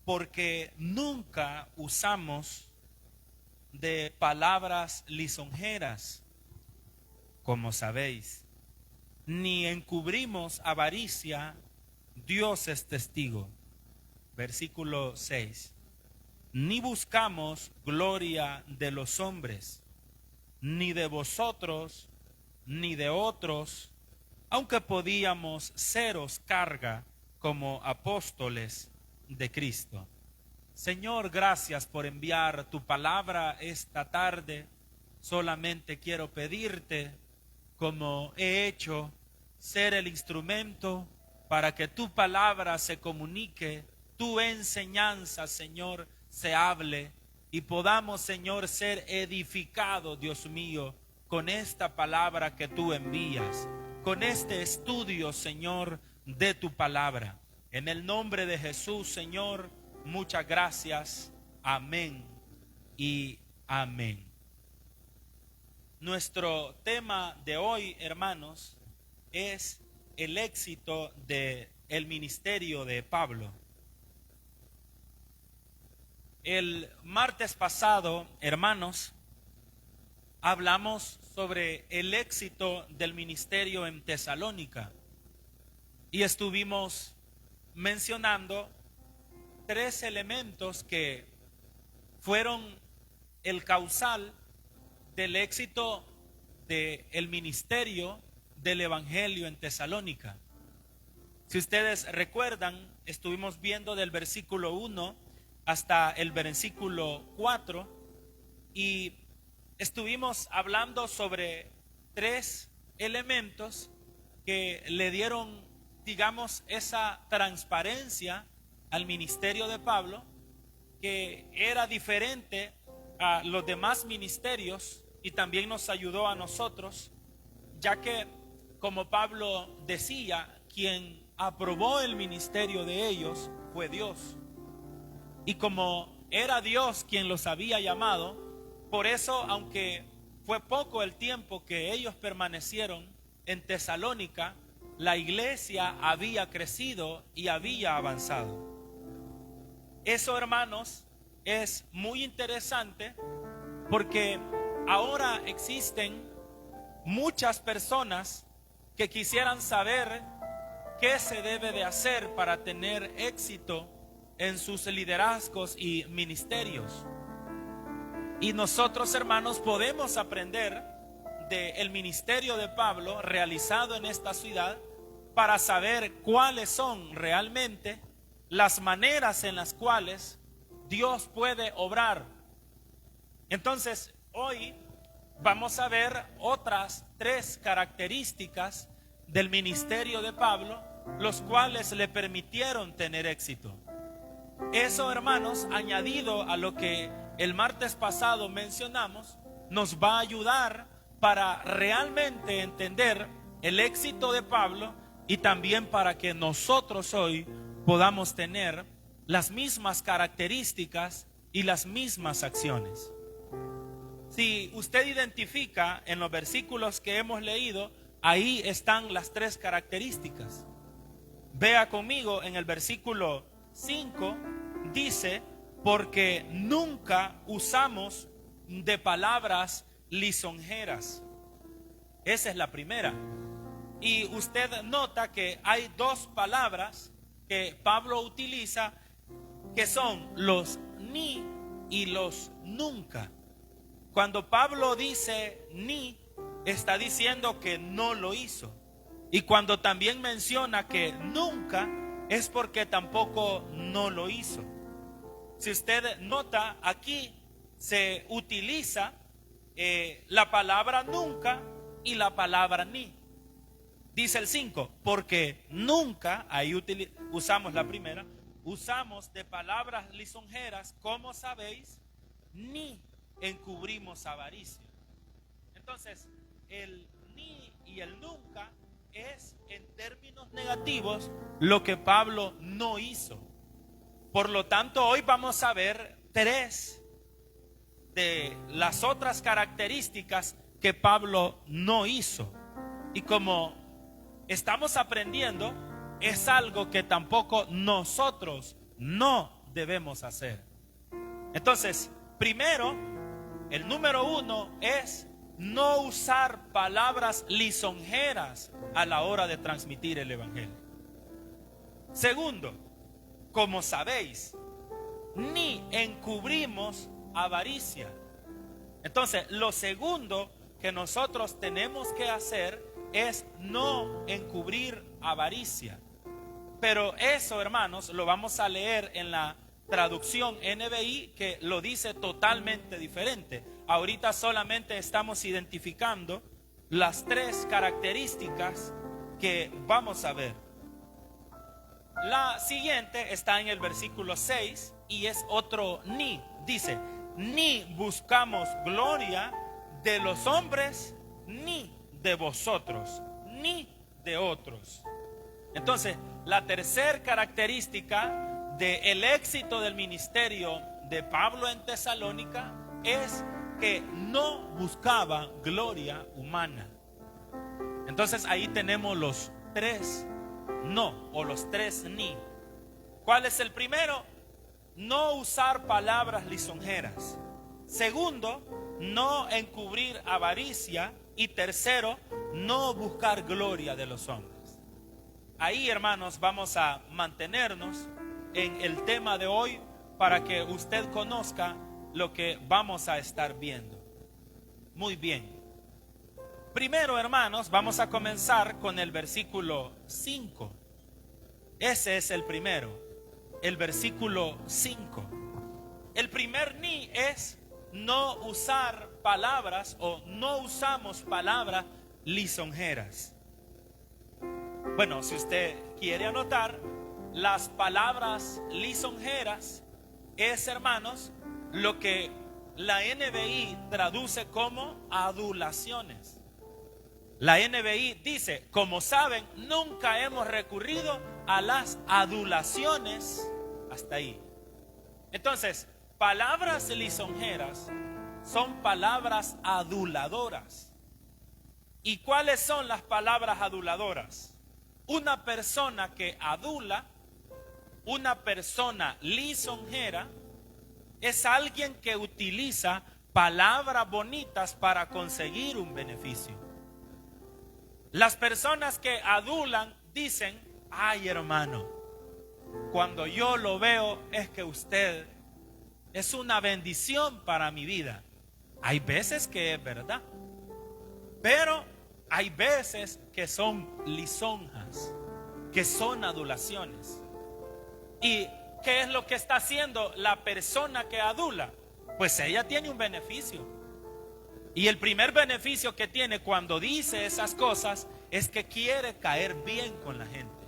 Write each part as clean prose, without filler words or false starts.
porque nunca usamos de palabras lisonjeras, como sabéis, ni encubrimos avaricia, Dios es testigo. Versículo 6. Ni buscamos gloria de los hombres, ni de vosotros, ni de otros, aunque podíamos seros carga como apóstoles de Cristo. Señor, gracias por enviar tu palabra esta tarde. Solamente quiero pedirte, como he hecho, ser el instrumento para que tu palabra se comunique, tu enseñanza, Señor, se hable y podamos, Señor, ser edificados, Dios mío, con esta palabra que tú envías, con este estudio, Señor, de tu palabra. En el nombre de Jesús, Señor, muchas gracias. Amén y amén. Nuestro tema de hoy, hermanos, es el éxito del ministerio de Pablo. El martes pasado, hermanos, hablamos sobre el éxito del ministerio en Tesalónica y estuvimos mencionando 3 elementos que fueron el causal del éxito del ministerio del evangelio en Tesalónica. Si ustedes recuerdan, estuvimos viendo del versículo 1 hasta el versículo 4 y estuvimos hablando sobre 3 elementos que le dieron, digamos, esa transparencia al ministerio de Pablo, que era diferente a los demás ministerios y también nos ayudó a nosotros, ya que, como Pablo decía, quien aprobó el ministerio de ellos fue Dios. Y como era Dios quien los había llamado, por eso, aunque fue poco el tiempo que ellos permanecieron en Tesalónica, la iglesia había crecido y había avanzado. Eso, hermanos, es muy interesante porque ahora existen muchas personas que quisieran saber qué se debe de hacer para tener éxito en sus liderazgos y ministerios. Y nosotros, hermanos, podemos aprender del ministerio de Pablo realizado en esta ciudad para saber cuáles son realmente las maneras en las cuales Dios puede obrar. Entonces, hoy vamos a ver otras 3 características del ministerio de Pablo, los cuales le permitieron tener éxito. Eso, hermanos, añadido a lo que el martes pasado mencionamos, nos va a ayudar para realmente entender el éxito de Pablo y también para que nosotros hoy podamos tener las mismas características y las mismas acciones. Si usted identifica en los versículos que hemos leído, ahí están las 3 características. Vea conmigo en el versículo 5, dice: porque nunca usamos de palabras lisonjeras. Esa es la primera. Y usted nota que hay 2 palabras que Pablo utiliza, que son los ni y los nunca. Cuando Pablo dice ni, está diciendo que no lo hizo. Y cuando también menciona que nunca, es porque tampoco no lo hizo. Si usted nota, aquí se utiliza la palabra nunca y la palabra ni. Dice el 5, porque nunca, ahí usamos la primera, usamos de palabras lisonjeras, como sabéis, ni encubrimos avaricia. Entonces, el ni y el nunca es, en términos negativos, lo que Pablo no hizo. Por lo tanto, hoy vamos a ver 3 de las otras características que Pablo no hizo. Y como estamos aprendiendo, es algo que tampoco nosotros no debemos hacer. Entonces, primero, el número 1 es no usar palabras lisonjeras a la hora de transmitir el evangelio. Segundo, como sabéis, ni encubrimos avaricia. Entonces, lo segundo que nosotros tenemos que hacer es no encubrir avaricia. Pero eso, hermanos, lo vamos a leer en la traducción NBI, que lo dice totalmente diferente. Ahorita solamente estamos identificando las 3 características que vamos a ver. La siguiente está en el versículo 6 y es otro ni. Dice, ni buscamos gloria de los hombres, ni de vosotros, ni de otros. Entonces, la tercera característica del éxito del ministerio de Pablo en Tesalónica es que no buscaba gloria humana. Entonces ahí tenemos los 3 no o los 3 ni. ¿Cuál es el primero? No usar palabras lisonjeras. Segundo, no encubrir avaricia. Y tercero, no buscar gloria de los hombres. Ahí, hermanos, vamos a mantenernos en el tema de hoy para que usted conozca lo que vamos a estar viendo. Muy bien. Primero, hermanos, vamos a comenzar con el versículo 5. Ese es el primero, el versículo 5. El primer ni es no usar palabras o no usamos palabras lisonjeras. Bueno, si usted quiere anotar, las palabras lisonjeras es, hermanos, lo que la NBI traduce como adulaciones. La NBI dice, como saben, nunca hemos recurrido a las adulaciones. Hasta ahí. Entonces, palabras lisonjeras son palabras aduladoras. ¿Y cuáles son las palabras aduladoras? Una persona que adula, una persona lisonjera, es alguien que utiliza palabras bonitas para conseguir un beneficio. Las personas que adulan dicen, ay, hermano, cuando yo lo veo es que usted es una bendición para mi vida. Hay veces que es verdad, pero hay veces que son lisonjas, que son adulaciones. ¿Y qué es lo que está haciendo la persona que adula? Pues ella tiene un beneficio. Y el primer beneficio que tiene cuando dice esas cosas es que quiere caer bien con la gente.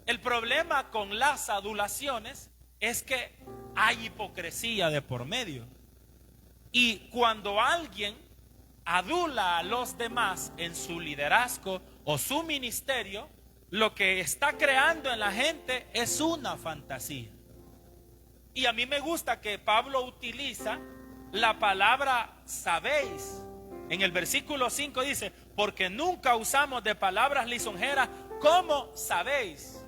El problema con las adulaciones es que hay hipocresía de por medio. Y cuando alguien adula a los demás en su liderazgo o su ministerio, lo que está creando en la gente es una fantasía. Y a mí me gusta que Pablo utiliza la palabra sabéis. En el versículo 5 dice, porque nunca usamos de palabras lisonjeras como sabéis.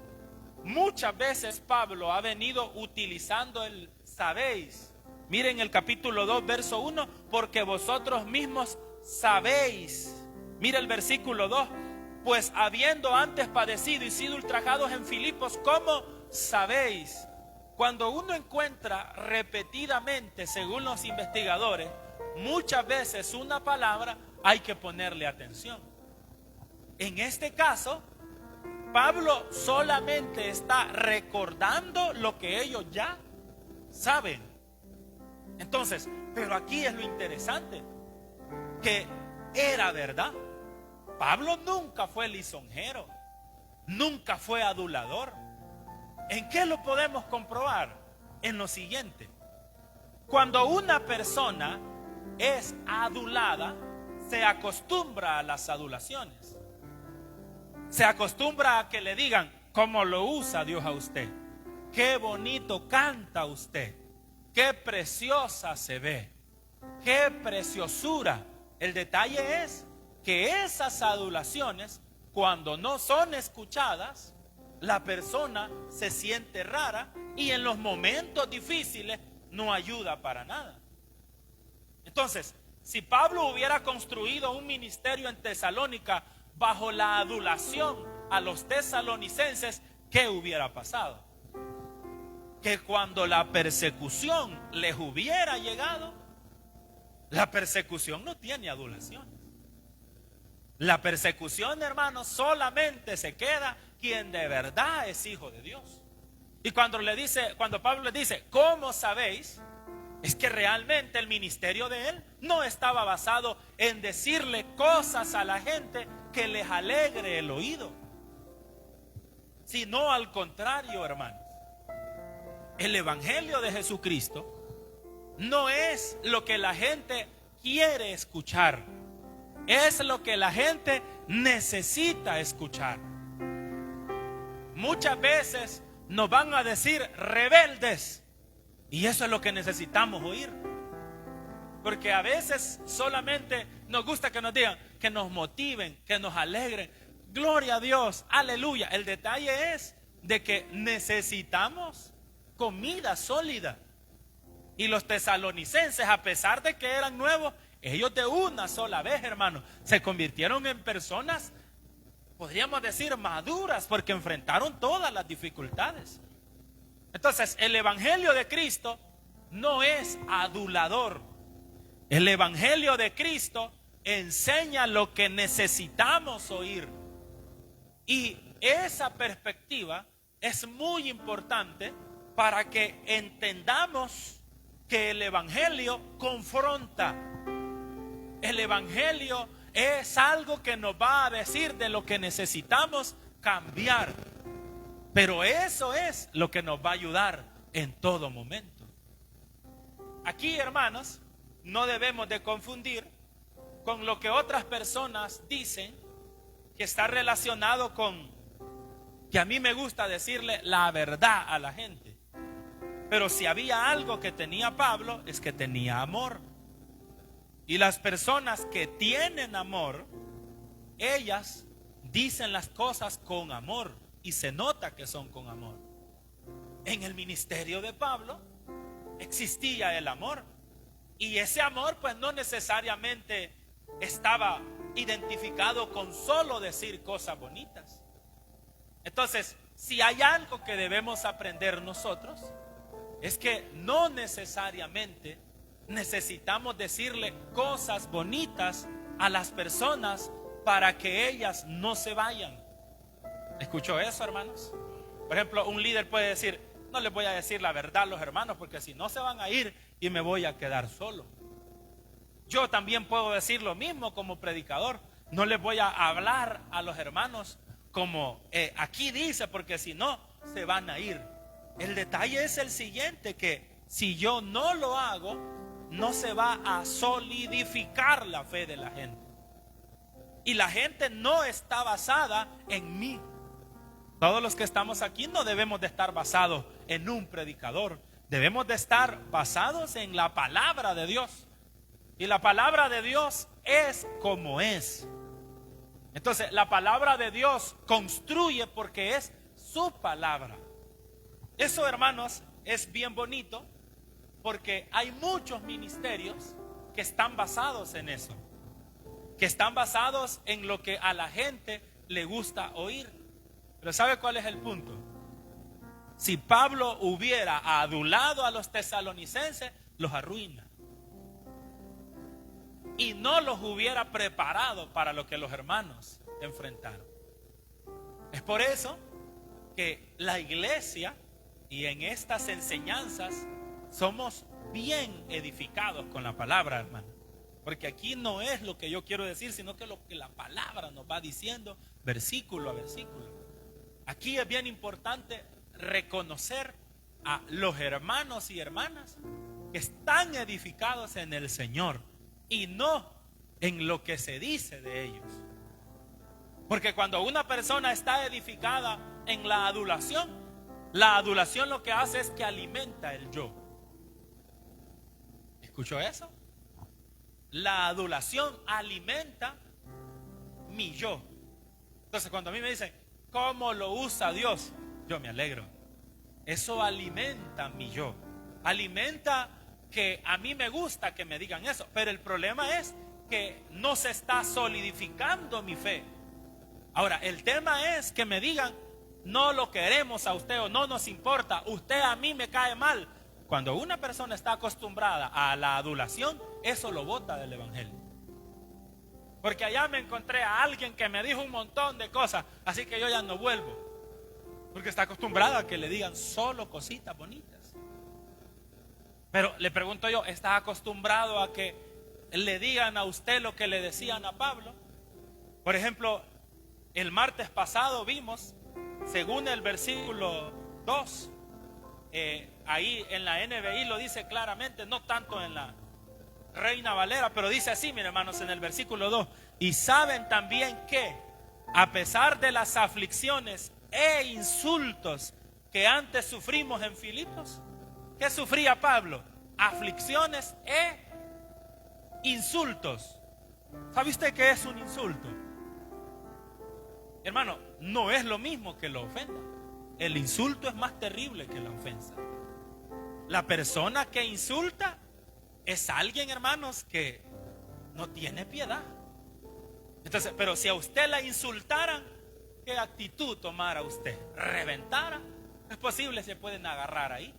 Muchas veces Pablo ha venido utilizando el sabéis. Miren el capítulo 2, verso 1, porque vosotros mismos sabéis. Mira el versículo 2, pues habiendo antes padecido y sido ultrajados en Filipos, ¿cómo sabéis? Cuando uno encuentra repetidamente, según los investigadores, muchas veces una palabra hay que ponerle atención. En este caso, Pablo solamente está recordando lo que ellos ya saben. Entonces, pero aquí es lo interesante, que era verdad. Pablo nunca fue lisonjero, nunca fue adulador. ¿En qué lo podemos comprobar? En lo siguiente: cuando una persona es adulada, se acostumbra a las adulaciones. Se acostumbra a que le digan, ¿cómo lo usa Dios a usted? Qué bonito canta usted. Qué preciosa se ve. Qué preciosura. El detalle es que esas adulaciones, cuando no son escuchadas, la persona se siente rara y en los momentos difíciles no ayuda para nada. Entonces, si Pablo hubiera construido un ministerio en Tesalónica bajo la adulación a los tesalonicenses, ¿qué hubiera pasado? Que cuando la persecución les hubiera llegado, la persecución no tiene adulación. La persecución, hermanos, solamente se queda quien de verdad es hijo de Dios. Y cuando Pablo le dice, ¿cómo sabéis? Es que realmente el ministerio de él no estaba basado en decirle cosas a la gente que les alegre el oído, sino al contrario, hermanos. El evangelio de Jesucristo no es lo que la gente quiere escuchar, es lo que la gente necesita escuchar. Muchas veces nos van a decir rebeldes, y eso es lo que necesitamos oír. Porque a veces solamente nos gusta que nos digan, que nos motiven, que nos alegren. Gloria a Dios, aleluya. El detalle es de que necesitamos comida sólida. Y los tesalonicenses, a pesar de que eran nuevos, ellos de una sola vez, hermanos, se convirtieron en personas, podríamos decir, maduras, porque enfrentaron todas las dificultades. Entonces, el evangelio de Cristo no es adulador. El evangelio de Cristo enseña lo que necesitamos oír. Y esa perspectiva es muy importante para que entendamos que el evangelio confronta. El evangelio es algo que nos va a decir de lo que necesitamos cambiar. Pero eso es lo que nos va a ayudar en todo momento. Aquí, hermanos, no debemos de confundir con lo que otras personas dicen que está relacionado con, que a mí me gusta decirle la verdad a la gente. Pero si había algo que tenía Pablo, es que tenía amor. Y las personas que tienen amor, ellas dicen las cosas con amor. Y se nota que son con amor. En el ministerio de Pablo existía el amor. Y ese amor pues no necesariamente estaba identificado con solo decir cosas bonitas. Entonces, si hay algo que debemos aprender nosotros, es que no necesariamente necesitamos decirle cosas bonitas a las personas para que ellas no se vayan. ¿Escuchó eso, hermanos? Por ejemplo, un líder puede decir, no les voy a decir la verdad a los hermanos porque si no se van a ir y me voy a quedar solo. Yo también puedo decir lo mismo como predicador. No les voy a hablar a los hermanos como aquí dice, porque si no se van a ir. El detalle es el siguiente, que si yo no lo hago, no se va a solidificar la fe de la gente. Y la gente no está basada en mí. Todos los que estamos aquí no debemos de estar basados en un predicador. Debemos de estar basados en la palabra de Dios. Y la palabra de Dios es como es. Entonces, la palabra de Dios construye porque es su palabra. Eso, hermanos, es bien bonito porque hay muchos ministerios que están basados en eso. Que están basados en lo que a la gente le gusta oír. Pero ¿sabe cuál es el punto? Si Pablo hubiera adulado a los tesalonicenses, los arruina. Y no los hubiera preparado para lo que los hermanos enfrentaron. Es por eso que la iglesia y en estas enseñanzas somos bien edificados con la palabra, hermano. Porque aquí no es lo que yo quiero decir, sino que lo que la palabra nos va diciendo versículo a versículo. Aquí es bien importante reconocer a los hermanos y hermanas que están edificados en el Señor y no en lo que se dice de ellos. Porque cuando una persona está edificada en la adulación lo que hace es que alimenta el yo. ¿Escuchó eso? La adulación alimenta mi yo. Entonces cuando a mí me dicen, cómo lo usa Dios, yo me alegro. Eso alimenta mi yo. Alimenta que a mí me gusta que me digan eso. Pero el problema es que no se está solidificando mi fe. Ahora, el tema es que me digan, no lo queremos a usted o no nos importa, usted a mí me cae mal. Cuando una persona está acostumbrada a la adulación, eso lo bota del evangelio. Porque allá me encontré a alguien que me dijo un montón de cosas, así que yo ya no vuelvo. Porque está acostumbrada a que le digan solo cositas bonitas. Pero le pregunto yo, ¿está acostumbrado a que le digan a usted lo que le decían a Pablo? Por ejemplo, el martes pasado vimos, según el versículo 2, ahí en la NBI lo dice claramente, no tanto en la Reina Valera, pero dice así, miren hermanos, en el versículo 2, y saben también que a pesar de las aflicciones e insultos que antes sufrimos en Filipos, ¿qué sufría Pablo? Aflicciones e insultos. ¿Sabe usted qué es un insulto? Hermano, no es lo mismo que la ofenda. El insulto es más terrible que la ofensa. La persona que insulta es alguien, hermanos, que no tiene piedad. Entonces, pero si a usted la insultaran, ¿qué actitud tomara usted? ¿Reventara? Es posible, se pueden agarrar ahí.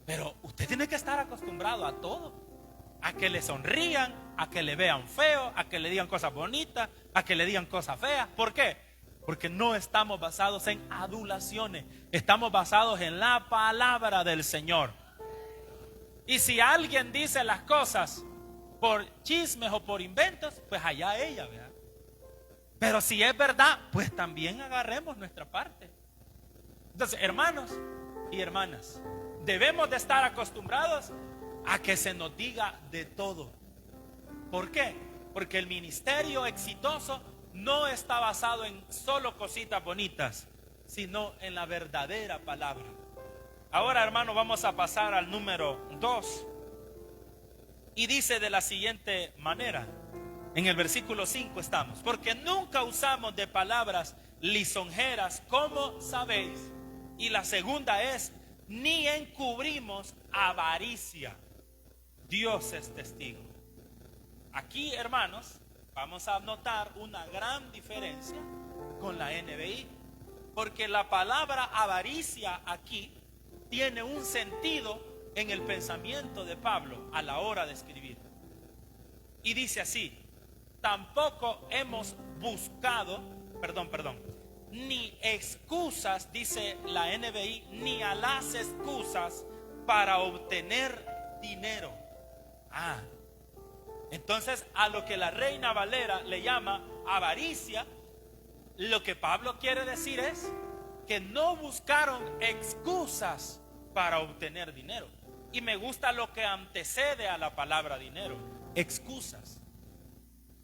Pero usted tiene que estar acostumbrado a todo. A que le sonrían, a que le vean feo, a que le digan cosas bonitas, a que le digan cosas feas. ¿Por qué? Porque no estamos basados en adulaciones, estamos basados en la palabra del Señor. Y si alguien dice las cosas por chismes o por inventos, pues allá ella, ¿verdad? Pero si es verdad, pues también agarremos nuestra parte. Entonces, hermanos y hermanas, debemos de estar acostumbrados a que se nos diga de todo. ¿Por qué? Porque el ministerio exitoso no está basado en solo cositas bonitas, sino en la verdadera palabra. Ahora, hermano, vamos a pasar al número 2. Y dice de la siguiente manera, en el versículo 5 estamos: porque nunca usamos de palabras lisonjeras, como sabéis. Y la segunda es, ni encubrimos avaricia. Dios es testigo. Aquí, hermanos, vamos a notar una gran diferencia con la NBI, porque la palabra avaricia aquí tiene un sentido en el pensamiento de Pablo a la hora de escribir. Y dice así: tampoco hemos buscado, ni excusas, dice la NBI, ni a las excusas para obtener dinero. Entonces a lo que la Reina Valera le llama avaricia, lo que Pablo quiere decir es que no buscaron excusas para obtener dinero. Y me gusta lo que antecede a la palabra dinero: excusas.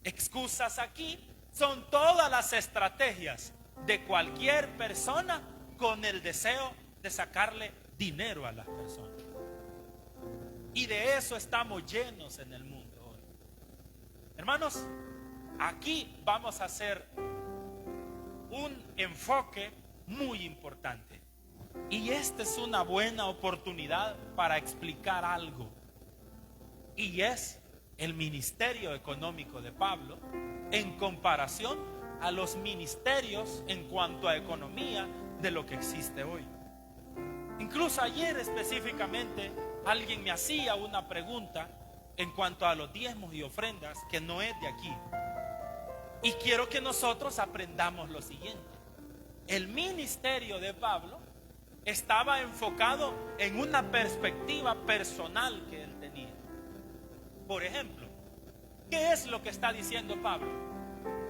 Excusas aquí son todas las estrategias de cualquier persona con el deseo de sacarle dinero a las personas. Y de eso estamos llenos en el mundo hoy. Hermanos, aquí vamos a hacer un enfoque muy importante. Y esta es una buena oportunidad para explicar algo. Y es el ministerio económico de Pablo en comparación a los ministerios en cuanto a economía de lo que existe hoy. Incluso ayer específicamente alguien me hacía una pregunta en cuanto a los diezmos y ofrendas que no es de aquí. Y quiero que nosotros aprendamos lo siguiente: el ministerio de Pablo estaba enfocado en una perspectiva personal que él tenía. Por ejemplo, ¿qué es lo que está diciendo Pablo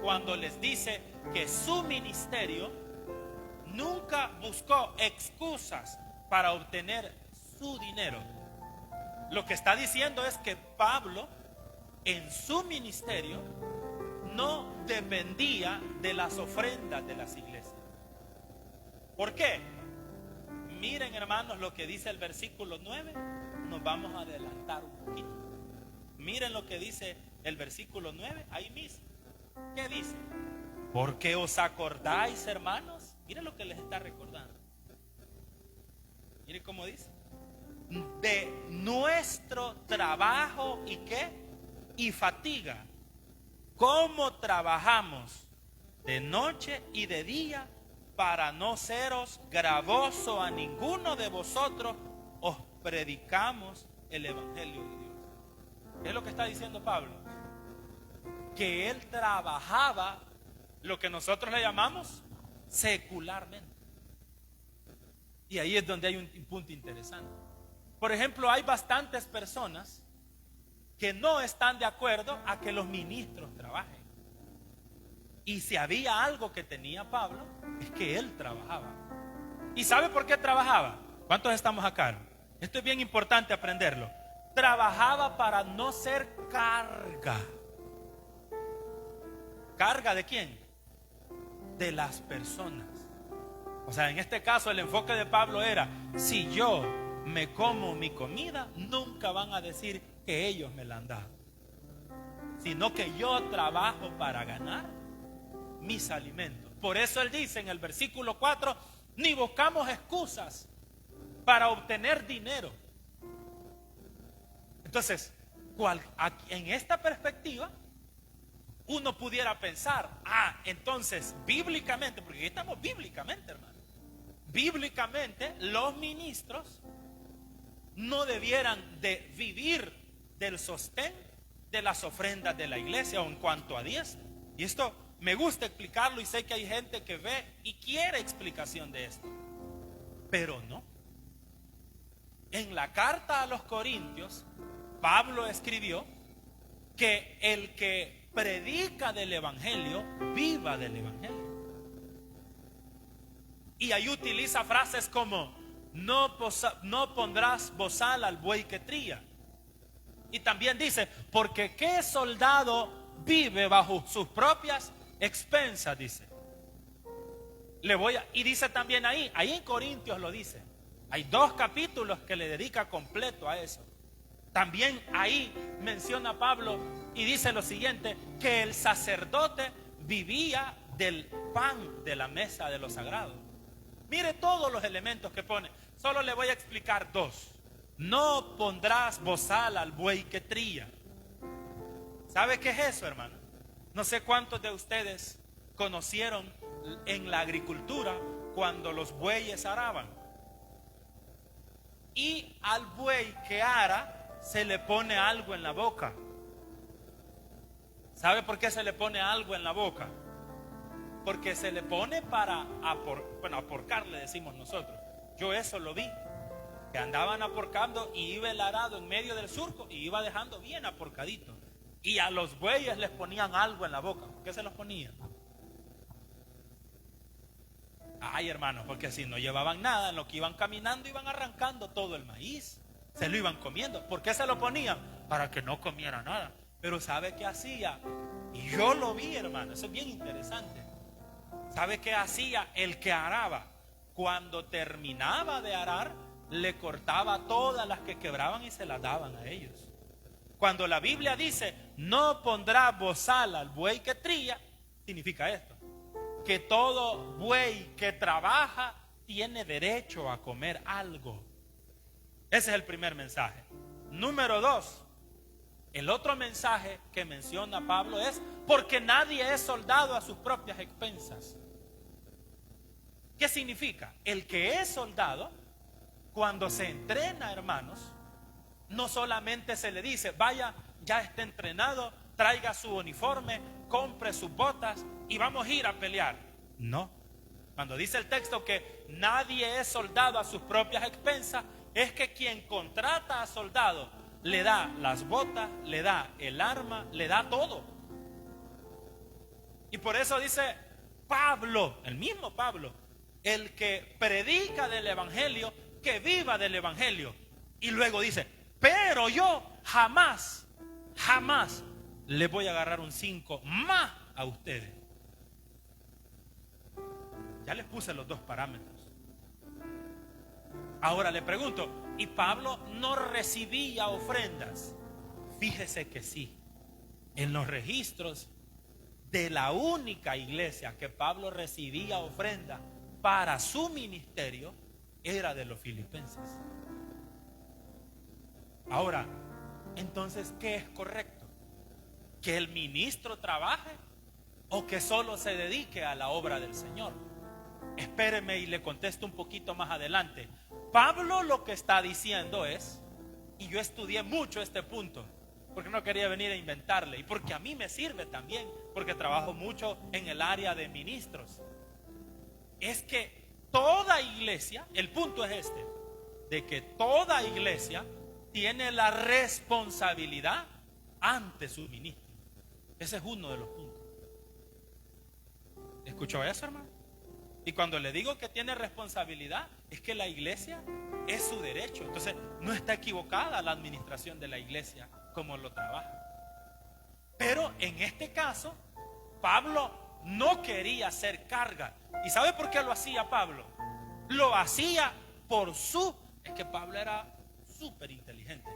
cuando les dice que su ministerio nunca buscó excusas para obtener su dinero? Lo que está diciendo es que Pablo en su ministerio no dependía de las ofrendas de las iglesias. ¿Por qué? Miren, hermanos, lo que dice el versículo 9. Nos vamos a adelantar un poquito. Miren lo que dice el versículo 9 ahí mismo. ¿Qué dice? Porque os acordáis, hermanos. Miren lo que les está recordando. Miren cómo dice. De nuestro trabajo y qué, y fatiga, cómo trabajamos de noche y de día para no seros gravoso a ninguno de vosotros, os predicamos el evangelio de Dios. ¿Qué es lo que está diciendo Pablo? Que él trabajaba lo que nosotros le llamamos secularmente. Y ahí es donde hay un punto interesante. Por ejemplo, hay bastantes personas que no están de acuerdo a que los ministros trabajen. Y si había algo que tenía Pablo, es que él trabajaba. ¿Y sabe por qué trabajaba? ¿Cuántos estamos acá? Esto es bien importante aprenderlo. Trabajaba para no ser carga. ¿Carga de quién? De las personas. O sea, en este caso el enfoque de Pablo era: si yo me como mi comida, nunca van a decir que ellos me la han dado, sino que yo trabajo para ganar mis alimentos. Por eso él dice en el versículo 4: ni buscamos excusas para obtener dinero. Entonces, en esta perspectiva, uno pudiera pensar: entonces bíblicamente, porque aquí estamos bíblicamente, hermano, bíblicamente los ministros no debieran de vivir del sostén de las ofrendas de la iglesia o en cuanto a diezmo. Y esto me gusta explicarlo y sé que hay gente que ve y quiere explicación de esto, pero no. En la carta a los Corintios, Pablo escribió que el que predica del evangelio, viva del evangelio. Y ahí utiliza frases como: no pondrás bozal al buey que trilla. Y también dice: porque qué soldado vive bajo sus propias expensas, dice. Y dice también ahí en Corintios lo dice. Hay 2 capítulos que le dedica completo a eso. También ahí menciona Pablo y dice lo siguiente: que el sacerdote vivía del pan de la mesa de los sagrados. Mire todos los elementos que pone. Solo le voy a explicar 2. No pondrás bozal al buey que trilla. ¿Sabe qué es eso, hermano? No sé cuántos de ustedes conocieron en la agricultura cuando los bueyes araban. Y al buey que ara se le pone algo en la boca. ¿Sabe por qué se le pone algo en la boca? Porque se le pone para aporcar, le decimos nosotros. Yo eso lo vi, que andaban aporcando y iba el arado en medio del surco y iba dejando bien aporcadito. Y a los bueyes les ponían algo en la boca. ¿Por qué se los ponían? Ay, hermanos, porque si no llevaban nada, en lo que iban caminando iban arrancando todo el maíz, se lo iban comiendo. ¿Por qué se lo ponían? Para que no comiera nada. Pero ¿sabe qué hacía? Y yo lo vi, hermano, eso es bien interesante. ¿Sabe qué hacía el que araba? Cuando terminaba de arar, le cortaba todas las que quebraban y se las daban a ellos. Cuando la Biblia dice: no pondrá bozal al buey que trilla, significa esto: que todo buey que trabaja tiene derecho a comer algo. Ese es el primer mensaje. Número 2, el otro mensaje que menciona Pablo es: porque nadie es soldado a sus propias expensas. ¿Qué significa? El que es soldado, cuando se entrena, hermanos, no solamente se le dice: vaya, ya está entrenado, traiga su uniforme, compre sus botas y vamos a ir a pelear. No. Cuando dice el texto que nadie es soldado a sus propias expensas, es que quien contrata a soldado le da las botas, le da el arma, le da todo. Y por eso dice Pablo, el mismo Pablo: el que predica del evangelio, que viva del evangelio. Y luego dice: pero yo jamás le voy a agarrar un 5 más a ustedes. Ya les puse los 2 parámetros. Ahora le pregunto: ¿y Pablo no recibía ofrendas? Fíjese que sí. En los registros de la única iglesia que Pablo recibía ofrenda para su ministerio era de los filipenses. Ahora, entonces, ¿qué es correcto? ¿Que el ministro trabaje o que solo se dedique a la obra del Señor? Espéreme y le contesto un poquito más adelante. Pablo lo que está diciendo es, y yo estudié mucho este punto, porque no quería venir a inventarle, y porque a mí me sirve también, porque trabajo mucho en el área de ministros, es que toda iglesia, el punto es este, de que toda iglesia tiene la responsabilidad ante su ministro. Ese es uno de los puntos. ¿Escuchó eso, hermano? Y cuando le digo que tiene responsabilidad, es que la iglesia es su derecho. Entonces, no está equivocada la administración de la iglesia como lo trabaja. Pero en este caso, Pablo no quería hacer carga. ¿Y sabe por qué lo hacía Pablo? Lo hacía por su... Es que Pablo era súper inteligente.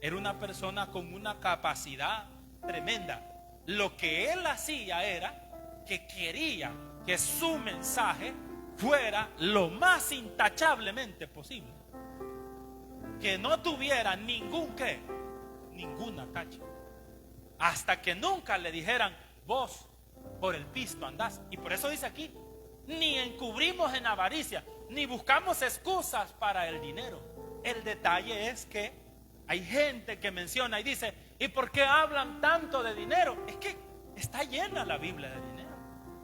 Era una persona con una capacidad tremenda. Lo que él hacía era que quería que su mensaje fuera lo más intachablemente posible, que no tuviera ninguna tacha, hasta que nunca le dijeran: vos por el pisto andás. Y por eso dice aquí: ni encubrimos en avaricia, ni buscamos excusas para el dinero. El detalle es que hay gente que menciona y dice: ¿y por qué hablan tanto de dinero? Es que está llena la Biblia de dinero.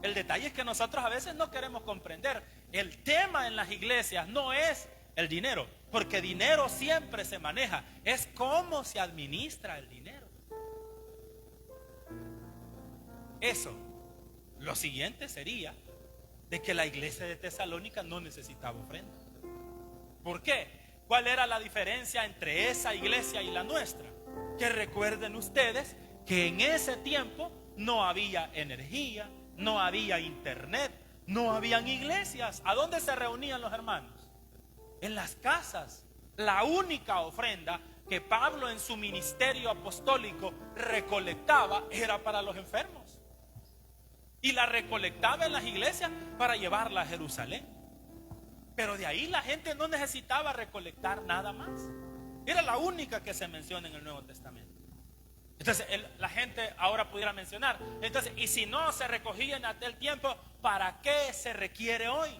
El detalle es que nosotros a veces no queremos comprender. El tema en las iglesias no es el dinero, porque dinero siempre se maneja. Es cómo se administra el dinero. Eso. Lo siguiente sería de que la iglesia de Tesalónica no necesitaba ofrenda. ¿Por qué? ¿Cuál era la diferencia entre esa iglesia y la nuestra? Que recuerden ustedes que en ese tiempo no había energía, no había internet, no habían iglesias. ¿A dónde se reunían los hermanos? En las casas. La única ofrenda que Pablo en su ministerio apostólico recolectaba era para los enfermos. Y la recolectaba en las iglesias para llevarla a Jerusalén. Pero de ahí la gente no necesitaba recolectar nada más. Era la única que se menciona en el Nuevo Testamento. Entonces la gente ahora pudiera mencionar: entonces, y si no se recogía en aquel tiempo, ¿para qué se requiere hoy?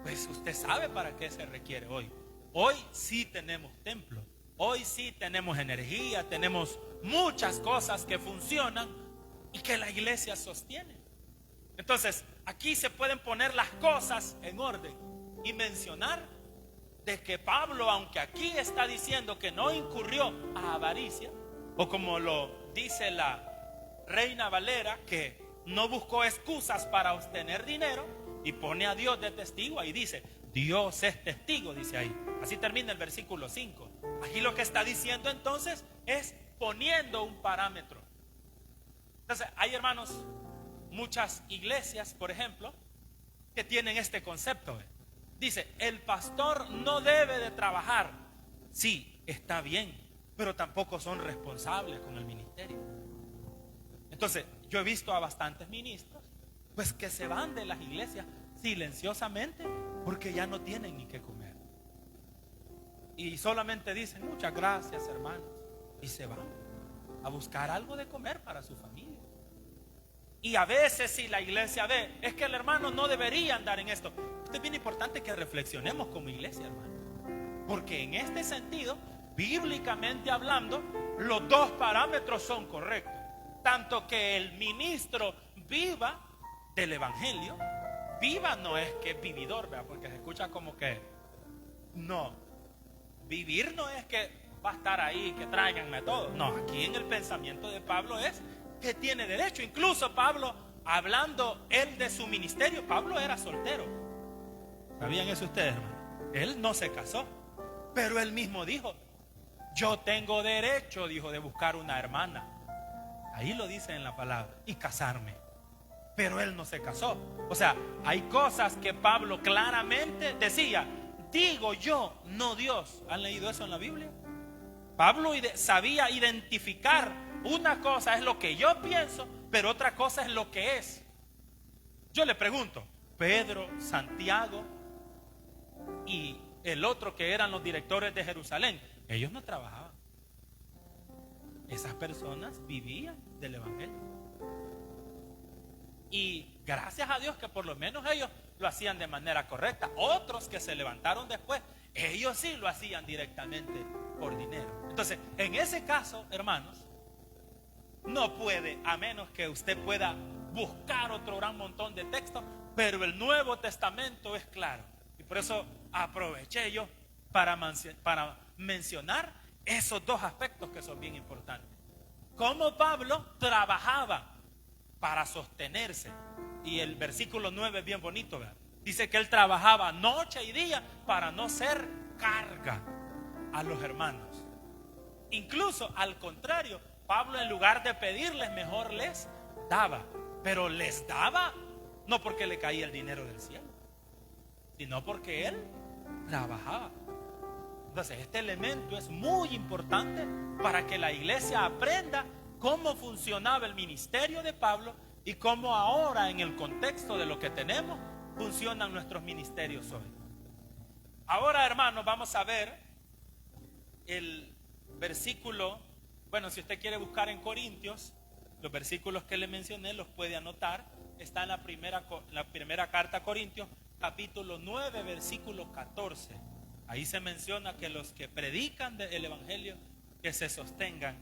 Pues usted sabe para qué se requiere hoy. Hoy sí tenemos templo, hoy sí tenemos energía, tenemos muchas cosas que funcionan y que la iglesia sostiene. Entonces aquí se pueden poner las cosas en orden y mencionar de que Pablo, aunque aquí está diciendo que no incurrió a avaricia, o como lo dice la Reina Valera, que no buscó excusas para obtener dinero, y pone a Dios de testigo. Ahí dice: Dios es testigo, dice ahí. Así termina el versículo 5. Aquí lo que está diciendo entonces es poniendo un parámetro. Entonces hay, hermanos, muchas iglesias, por ejemplo, que tienen este concepto. Dice: el pastor no debe de trabajar. Sí, está bien, pero tampoco son responsables con el ministerio. Entonces yo he visto a bastantes ministros pues que se van de las iglesias silenciosamente porque ya no tienen ni qué comer, y solamente dicen: muchas gracias, hermanos, y se van a buscar algo de comer para su familia. Y a veces, si la iglesia ve, es que el hermano no debería andar en esto. Esto es bien importante que reflexionemos como iglesia, hermano, porque en este sentido, bíblicamente hablando, los dos parámetros son correctos. Tanto que el ministro viva del evangelio. Viva no es que es vividor, ¿verdad? Porque se escucha como que no. Vivir no es que va a estar ahí, que tráiganme todo. No, aquí en el pensamiento de Pablo es que tiene derecho. Incluso Pablo, hablando él de su ministerio, Pablo era soltero. ¿Sabían eso ustedes, hermano? Él no se casó, pero él mismo dijo: yo tengo derecho, dijo, de buscar una hermana. Ahí lo dice en la palabra, y casarme. Pero él no se casó. O sea, hay cosas que Pablo claramente decía: digo yo, no Dios. ¿Han leído eso en la Biblia? Pablo sabía identificar: una cosa es lo que yo pienso, pero otra cosa es lo que es. Yo le pregunto, Pedro, Santiago y el otro que eran los directores de Jerusalén, ellos no trabajaban. Esas personas vivían del evangelio. Y gracias a Dios que por lo menos ellos lo hacían de manera correcta. Otros que se levantaron después, ellos sí lo hacían directamente por dinero. Entonces, en ese caso, hermanos, no puede, a menos que usted pueda buscar otro gran montón de textos, pero el Nuevo Testamento es claro. Y por eso aproveché yo para mencionar esos dos aspectos que son bien importantes. Cómo Pablo trabajaba para sostenerse. Y el versículo 9 es bien bonito, ¿verdad? Dice que él trabajaba noche y día para no ser carga a los hermanos. Incluso al contrario, Pablo, en lugar de pedirles, mejor les daba. Pero les daba no porque le caía el dinero del cielo, sino porque él trabajaba. Entonces este elemento es muy importante para que la iglesia aprenda cómo funcionaba el ministerio de Pablo y cómo ahora, en el contexto de lo que tenemos, funcionan nuestros ministerios hoy. Ahora, hermanos, vamos a ver el versículo. Bueno, si usted quiere buscar en Corintios, los versículos que le mencioné los puede anotar. Está en la primera carta a Corintios, capítulo 9, versículo 14. Ahí se menciona que los que predican el evangelio, que se sostengan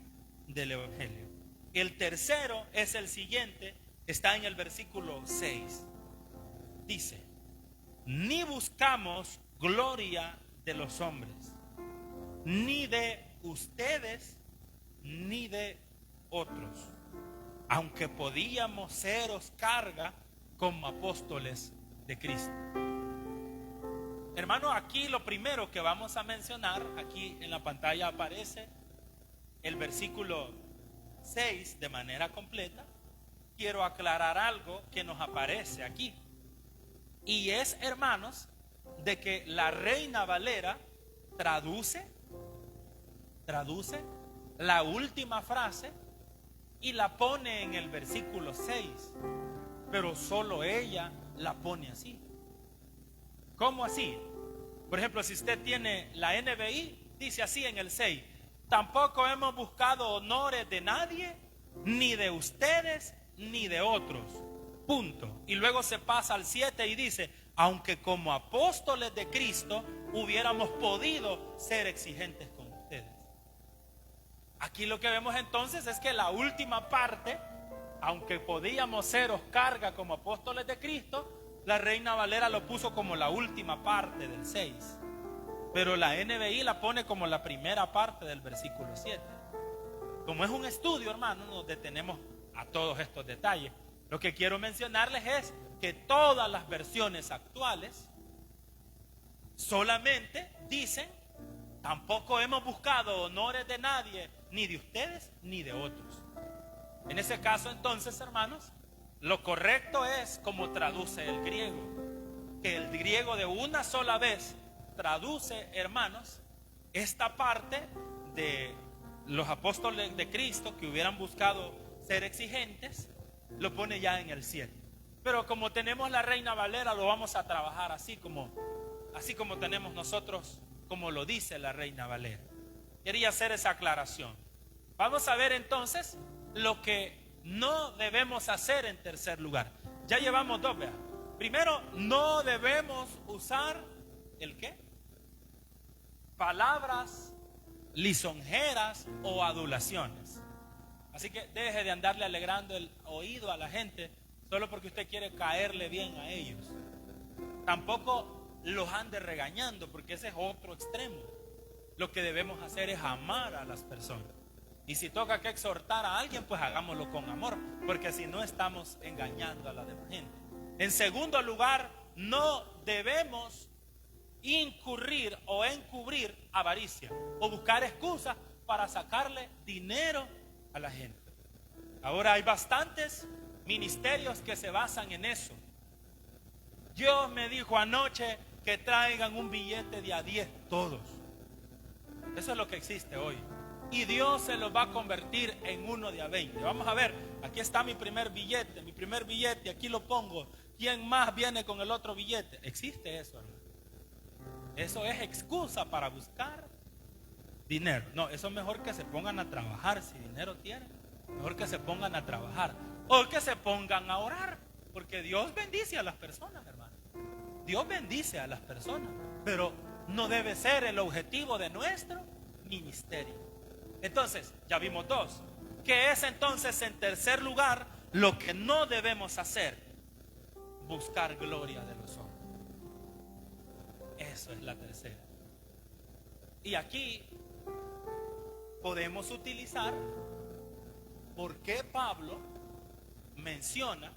del evangelio. El tercero es el siguiente, está en el versículo 6. Dice: ni buscamos gloria de los hombres, ni de ustedes, ni de otros, aunque podíamos seros carga como apóstoles de Cristo. Hermano, aquí lo primero que vamos a mencionar, aquí en la pantalla aparece el versículo 6 de manera completa. Quiero aclarar algo que nos aparece aquí. Y es, hermanos, de que la Reina Valera traduce la última frase y la pone en el versículo 6, pero solo ella la pone así. ¿Cómo así? Por ejemplo, si usted tiene la NBI, dice así en el 6: tampoco hemos buscado honores de nadie, ni de ustedes, ni de otros. Punto. Y luego se pasa al 7 y dice: aunque como apóstoles de Cristo hubiéramos podido ser exigentes con ustedes. Aquí lo que vemos entonces es que la última parte, aunque podíamos seros carga como apóstoles de Cristo, la Reina Valera lo puso como la última parte del 6, pero la NBI la pone como la primera parte del versículo 7. Como es un estudio, hermano, nos detenemos a todos estos detalles. Lo que quiero mencionarles es que todas las versiones actuales solamente dicen: tampoco hemos buscado honores de nadie, ni de ustedes, ni de otros. En ese caso, entonces, hermanos, lo correcto es como traduce el griego, que el griego de una sola vez traduce, hermanos, esta parte de los apóstoles de Cristo que hubieran buscado ser exigentes, lo pone ya en el 7. Pero como tenemos la Reina Valera, lo vamos a trabajar así como tenemos nosotros, como lo dice la Reina Valera. Quería hacer esa aclaración. Vamos a ver entonces lo que no debemos hacer en tercer lugar. Ya llevamos dos, vean. Primero, no debemos usar ¿el qué? Palabras lisonjeras o adulaciones. Así que deje de andarle alegrando el oído a la gente solo porque usted quiere caerle bien a ellos. Tampoco los ande regañando, porque ese es otro extremo. Lo que debemos hacer es amar a las personas. Y si toca que exhortar a alguien, pues hagámoslo con amor, porque si no estamos engañando a la demás gente. En segundo lugar, no debemos incurrir o encubrir avaricia o buscar excusas para sacarle dinero a la gente. Ahora hay bastantes ministerios que se basan en eso. Dios me dijo anoche que traigan un billete de a 10 todos. Eso es lo que existe hoy. Y Dios se los va a convertir en uno de a 20. Vamos a ver Aquí está mi primer billete, aquí lo pongo. ¿Quién más viene con el otro billete? Existe eso, hermano. Eso es excusa para buscar dinero. No, eso es mejor que se pongan a trabajar. Si dinero tienen, mejor que se pongan a trabajar. O que se pongan a orar. Porque Dios bendice a las personas, hermano. Dios bendice a las personas. Pero no debe ser el objetivo de nuestro ministerio. Entonces, ya vimos dos. ¿Qué es entonces, en tercer lugar, lo que no debemos hacer? Buscar gloria de los hombres. Eso es la tercera. Y aquí podemos utilizar por qué Pablo menciona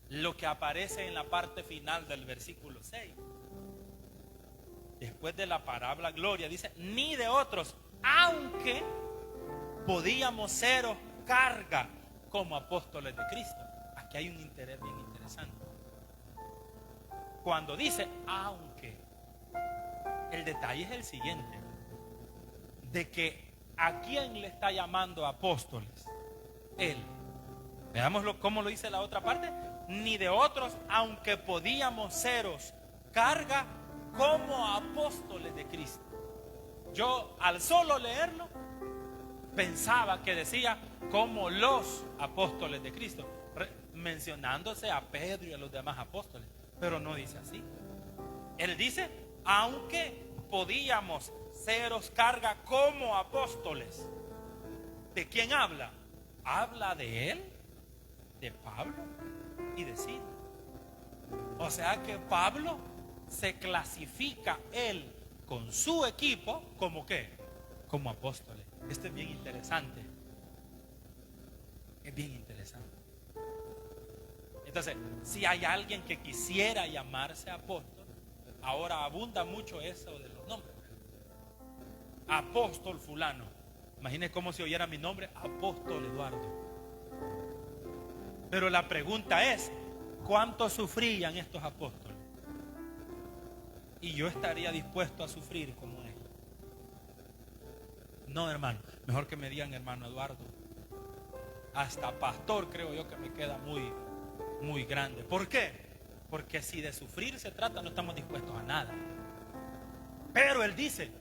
lo que aparece en la parte final del versículo 6. Después de la palabra gloria, dice, ni de otros, aunque podíamos seros carga como apóstoles de Cristo. Aquí hay un interés bien interesante. Cuando dice aunque, el detalle es el siguiente: de que a quién le está llamando apóstoles. Él. Veámoslo cómo lo dice la otra parte. Ni de otros, aunque podíamos seros carga como apóstoles de Cristo. Yo al solo leerlo pensaba que decía como los apóstoles de Cristo, mencionándose a Pedro y a los demás apóstoles, pero no dice así. Él dice aunque podíamos seros carga como apóstoles. ¿De quién habla? Habla de él, de Pablo y de Silas. O sea que Pablo se clasifica él con su equipo como ¿qué? Como apóstoles. Esto es bien interesante. Es bien interesante. Entonces, si hay alguien que quisiera llamarse apóstol, ahora abunda mucho eso de los nombres. Apóstol fulano. Imagínense cómo si oyera mi nombre, Apóstol Eduardo. Pero la pregunta es, ¿cuánto sufrían estos apóstoles? Y yo estaría dispuesto a sufrir como ellos. No, hermano, mejor que me digan hermano Eduardo. Hasta pastor creo yo que me queda muy grande. ¿Por qué? Porque si de sufrir se trata, no estamos dispuestos a nada. Pero él dice,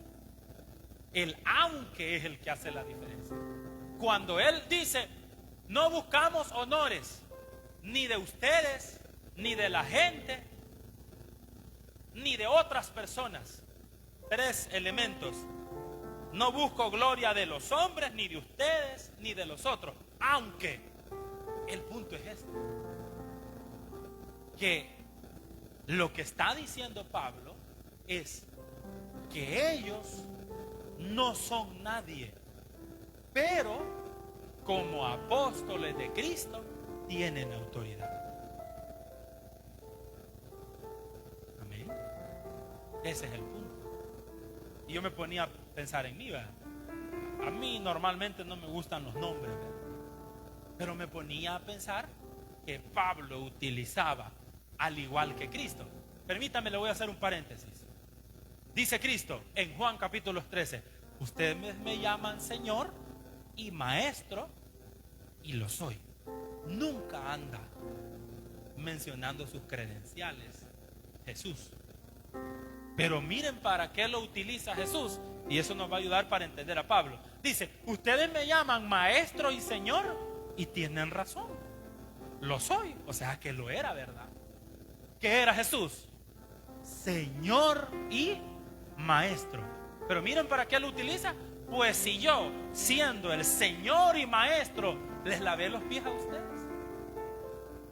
el aunque es el que hace la diferencia. Cuando él dice, no buscamos honores, ni de ustedes, ni de la gente, ni de otras personas. Tres elementos. No busco gloria de los hombres, ni de ustedes, ni de los otros. Aunque el punto es este: que lo que está diciendo Pablo es que ellos no son nadie, pero como apóstoles de Cristo tienen autoridad. Amén. Ese es el punto. Y yo me ponía a pensar en mí, ¿verdad? A mí normalmente no me gustan los nombres, ¿verdad? Pero me ponía a pensar que Pablo utilizaba al igual que Cristo. Permítame, le voy a hacer un paréntesis. Dice Cristo en Juan capítulo 13: ustedes me llaman Señor y Maestro, y lo soy. Nunca anda mencionando sus credenciales Jesús. Pero miren para qué lo utiliza Jesús, y eso nos va a ayudar para entender a Pablo. Dice, ustedes me llaman Maestro y Señor, y tienen razón, lo soy. O sea que lo era, ¿verdad? ¿Qué era Jesús? Señor y Maestro. Pero miren para qué lo utiliza. Pues si yo, siendo el Señor y Maestro, les lavé los pies a ustedes.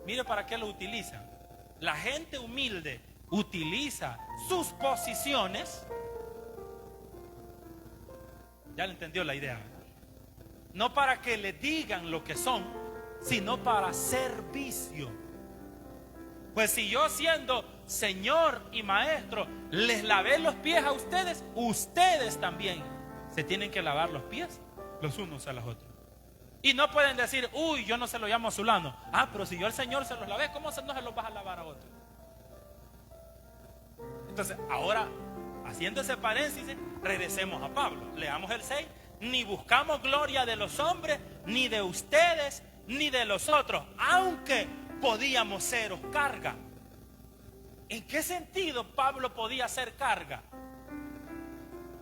Mire para qué lo utiliza. La gente humilde utiliza sus posiciones. Ya le entendió la idea. No para que le digan lo que son, sino para servicio. Pues si yo, siendo Señor y Maestro, les lavé los pies a ustedes, ustedes también se tienen que lavar los pies los unos a los otros. Y no pueden decir, uy, yo no se lo llamo a fulano. Ah, pero si yo al Señor se los lavé, ¿cómo no se los vas a lavar a otro? Entonces, ahora, haciendo ese paréntesis, regresemos a Pablo. Leamos el 6. Ni buscamos gloria de los hombres, ni de ustedes, ni de los otros, aunque podíamos seros carga. ¿En qué sentido Pablo podía ser carga?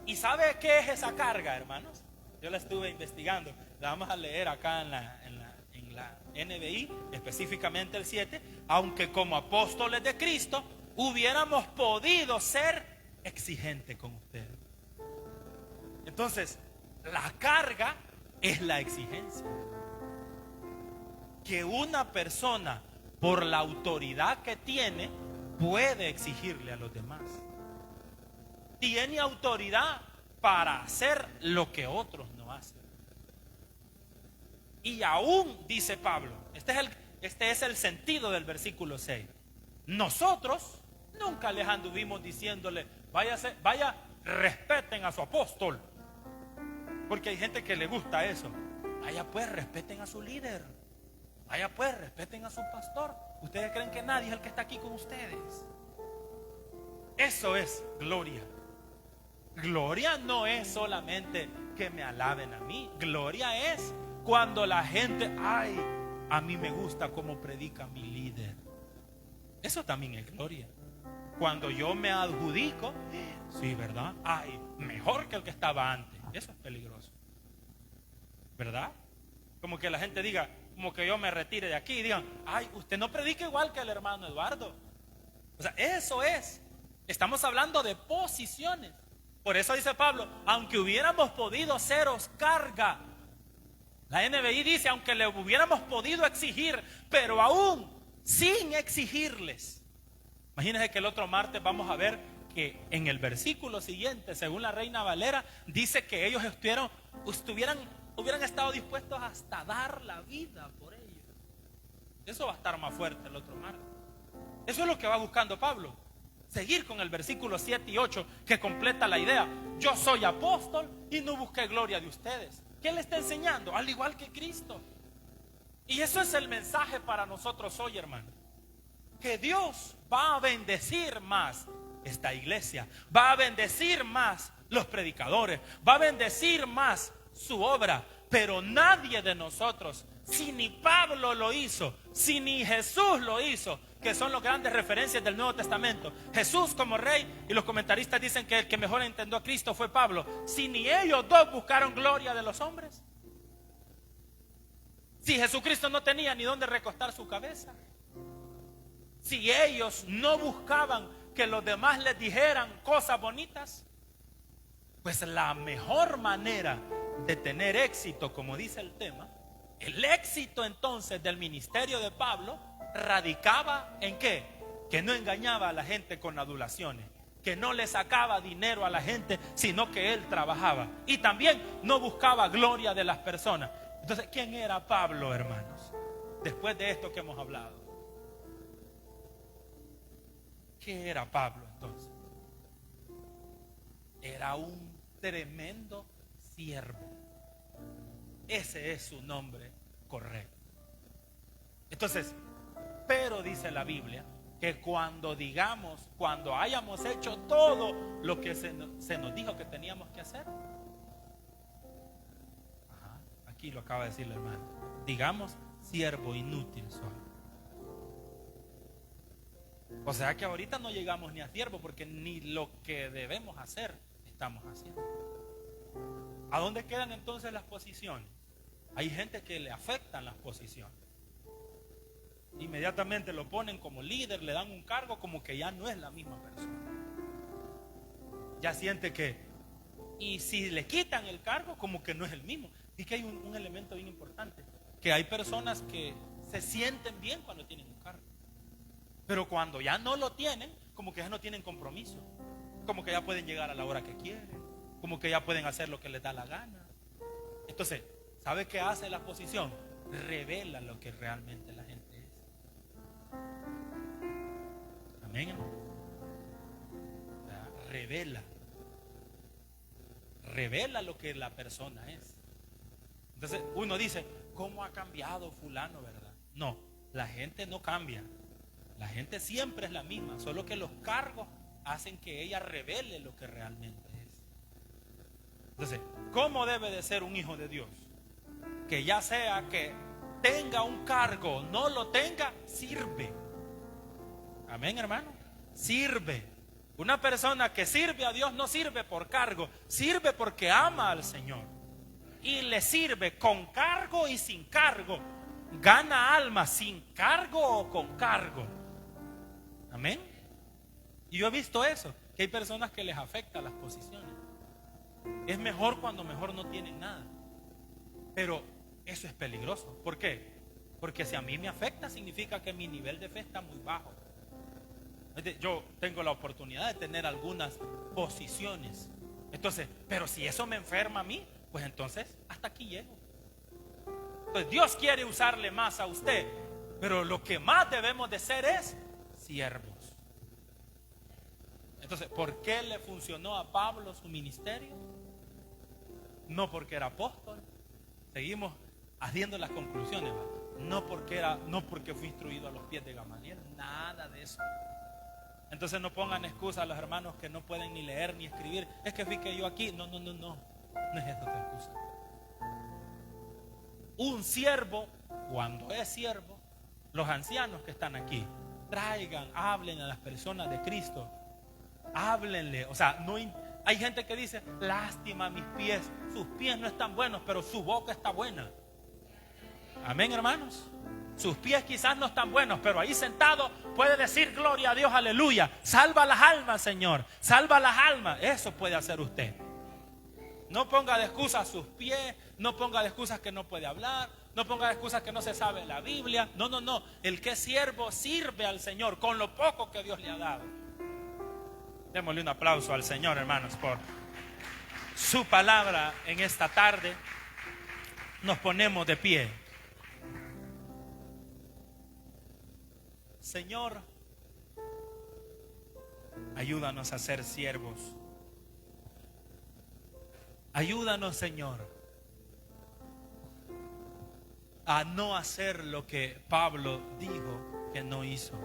¿Y sabe qué es esa carga, hermanos? Yo la estuve investigando. La vamos a leer acá en la NBI, específicamente el 7. Aunque como apóstoles de Cristo hubiéramos podido ser exigentes con ustedes. Entonces, la carga es la exigencia. Que una persona, por la autoridad que tiene, puede exigirle a los demás. Tiene autoridad para hacer lo que otros no hacen. Y aún, dice Pablo, este es el sentido del versículo 6. Nosotros nunca les anduvimos diciéndole, vaya, respeten a su apóstol. Porque hay gente que le gusta eso. Vaya pues, respeten a su líder. Vaya pues, respeten a su pastor. ¿Ustedes creen que nadie es el que está aquí con ustedes? Eso es gloria. Gloria no es solamente que me alaben a mí. Gloria es cuando la gente, ay, a mí me gusta cómo predica mi líder. Eso también es gloria. Cuando yo me adjudico, sí, ¿verdad? Ay, mejor que el que estaba antes. Eso es peligroso, ¿verdad? Como que la gente diga, como que yo me retire de aquí y digan, ay, usted no predica igual que el hermano Eduardo. O sea, eso es. Estamos hablando de posiciones. Por eso dice Pablo, aunque hubiéramos podido seros carga. La NBI dice, aunque le hubiéramos podido exigir, pero aún sin exigirles. Imagínense que el otro martes vamos a ver que en el versículo siguiente, según la Reina Valera, dice que ellos hubieran estado dispuestos hasta dar la vida por ellos. Eso va a estar más fuerte el otro martes. Eso es lo que va buscando Pablo. Seguir con el versículo 7 y 8 que completa la idea. Yo soy apóstol y no busqué gloria de ustedes. ¿Qué le está enseñando? Al igual que Cristo. Y eso es el mensaje para nosotros hoy, hermano. Que Dios va a bendecir más esta iglesia. Va a bendecir más los predicadores. Va a bendecir más su obra. Pero nadie de nosotros, si ni Pablo lo hizo, si ni Jesús lo hizo, que son las grandes referencias del Nuevo Testamento, Jesús como rey, y los comentaristas dicen que el que mejor entendió a Cristo fue Pablo. Si ni ellos dos buscaron gloria de los hombres, si Jesucristo no tenía ni dónde recostar su cabeza, si ellos no buscaban que los demás les dijeran cosas bonitas, pues la mejor manera de tener éxito, como dice el tema, el éxito entonces del ministerio de Pablo radicaba en ¿qué? Que no engañaba a la gente con adulaciones, que no le sacaba dinero a la gente, sino que él trabajaba, y también no buscaba gloria de las personas. Entonces, ¿quién era Pablo, hermanos? Después de esto que hemos hablado, ¿qué era Pablo entonces? Era un tremendo siervo. Ese es su nombre correcto. Entonces, pero dice la Biblia que cuando hayamos hecho todo lo que se nos dijo que teníamos que hacer, aquí lo acaba de decir el hermano, digamos, siervo inútil soy. O sea que ahorita no llegamos ni a siervo, porque ni lo que debemos hacer estamos haciendo. ¿A dónde quedan entonces las posiciones? Hay gente que le afectan las posiciones. Inmediatamente lo ponen como líder, le dan un cargo como que ya no es la misma persona. Ya siente que, y si le quitan el cargo, como que no es el mismo. Y que hay un elemento bien importante, que hay personas que se sienten bien cuando tienen un cargo, pero cuando ya no lo tienen, como que ya no tienen compromiso, como que ya pueden llegar a la hora que quieren, como que ya pueden hacer lo que les da la gana. Entonces, ¿sabe qué hace la posición? Revela lo que realmente la gente es. Amén, hermano. Revela lo que la persona es. Entonces uno dice, ¿cómo ha cambiado fulano, verdad? No, la gente no cambia. La gente siempre es la misma, solo que los cargos hacen que ella revele lo que realmente es. Entonces, ¿cómo debe de ser un hijo de Dios? Que ya sea que tenga un cargo, no lo tenga, sirve. Amén, hermano. Sirve. Una persona que sirve a Dios no sirve por cargo, sirve porque ama al Señor. Y le sirve con cargo y sin cargo. Gana almas sin cargo o con cargo. Amén. Y yo he visto eso, que hay personas que les afecta las posiciones. Es mejor cuando mejor no tienen nada. Pero eso es peligroso. ¿Por qué? Porque si a mí me afecta, significa que mi nivel de fe está muy bajo. Yo tengo la oportunidad de tener algunas posiciones. Entonces, pero si eso me enferma a mí, pues entonces hasta aquí llego. Entonces Dios quiere usarle más a usted, pero lo que más debemos de ser es siervos. Entonces, ¿por qué le funcionó a Pablo su ministerio? No porque era apóstol. Seguimos haciendo las conclusiones, ¿verdad? No porque fue instruido a los pies de Gamaliel, nada de eso. Entonces no pongan excusa a los hermanos que no pueden ni leer ni escribir. Es que fui que yo aquí. No es esa otra excusa. Un siervo, cuando es siervo, los ancianos que están aquí, hablen a las personas de Cristo. Háblenle. O sea, hay gente que dice, lástima mis pies. Sus pies no están buenos, pero su boca está buena. Amén, hermanos. Sus pies quizás no están buenos, pero ahí sentado puede decir gloria a Dios, aleluya. Salva las almas, Señor. Salva las almas. Eso puede hacer usted. No ponga de excusas sus pies. No ponga de excusas que no puede hablar. No ponga de excusas que no se sabe la Biblia. No. El que es siervo sirve al Señor con lo poco que Dios le ha dado. Démosle un aplauso al Señor, hermanos, por su palabra en esta tarde. Nos ponemos de pie. Señor, ayúdanos a ser siervos. Ayúdanos, Señor, a no hacer lo que Pablo dijo que no hizo.